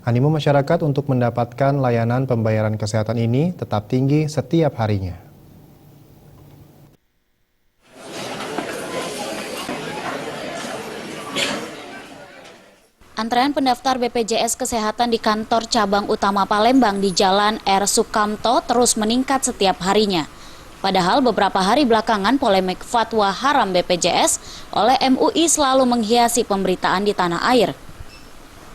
Animo masyarakat untuk mendapatkan layanan pembayaran kesehatan ini tetap tinggi setiap harinya. Antrean pendaftar BPJS Kesehatan di kantor cabang utama Palembang di Jalan R. Sukamto terus meningkat setiap harinya. Padahal beberapa hari belakangan polemik fatwa haram BPJS oleh MUI selalu menghiasi pemberitaan di tanah air.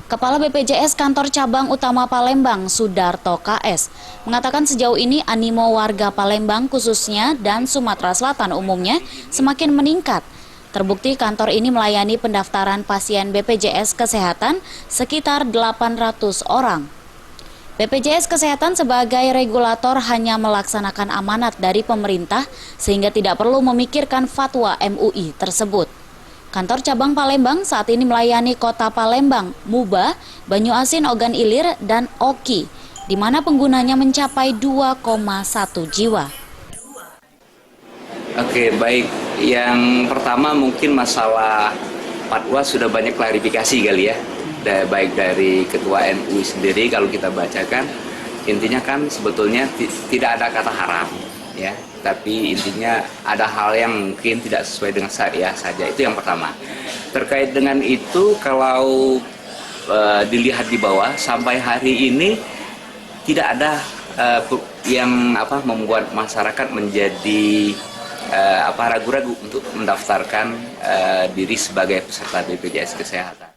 Kepala BPJS Kantor Cabang Utama Palembang, Sudarto KS, mengatakan sejauh ini animo warga Palembang khususnya dan Sumatera Selatan umumnya semakin meningkat. Terbukti kantor ini melayani pendaftaran pasien BPJS Kesehatan sekitar 800 orang. BPJS Kesehatan sebagai regulator hanya melaksanakan amanat dari pemerintah sehingga tidak perlu memikirkan fatwa MUI tersebut. Kantor cabang Palembang saat ini melayani Kota Palembang, Muba, Banyuasin, Ogan Ilir, dan Oki, di mana penggunanya mencapai 2,1 jiwa. Oke, baik. Yang pertama mungkin masalah fatwa sudah banyak klarifikasi kali ya. Baik dari Ketua MUI sendiri kalau kita bacakan, intinya kan sebetulnya tidak ada kata haram ya. Tapi intinya ada hal yang mungkin tidak sesuai dengan syariah saja. Itu yang pertama. Terkait dengan itu kalau dilihat di bawah sampai hari ini tidak ada yang membuat masyarakat menjadi ragu-ragu untuk mendaftarkan diri sebagai peserta BPJS Kesehatan.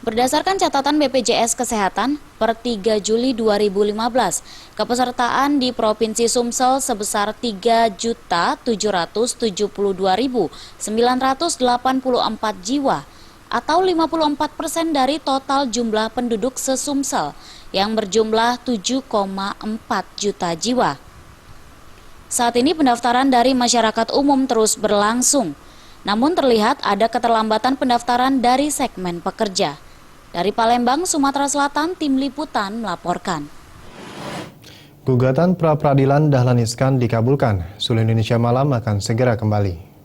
Berdasarkan catatan BPJS Kesehatan, per 3 Juli 2015, kepesertaan di Provinsi Sumsel sebesar 3.772.984 jiwa, atau 54% dari total jumlah penduduk se-Sumsel, yang berjumlah 7,4 juta jiwa. Saat ini pendaftaran dari masyarakat umum terus berlangsung, namun terlihat ada keterlambatan pendaftaran dari segmen pekerja. Dari Palembang, Sumatera Selatan, Tim Liputan melaporkan. Gugatan pra-peradilan Dahlan Iskan dikabulkan. Seluruh Indonesia Malam akan segera kembali.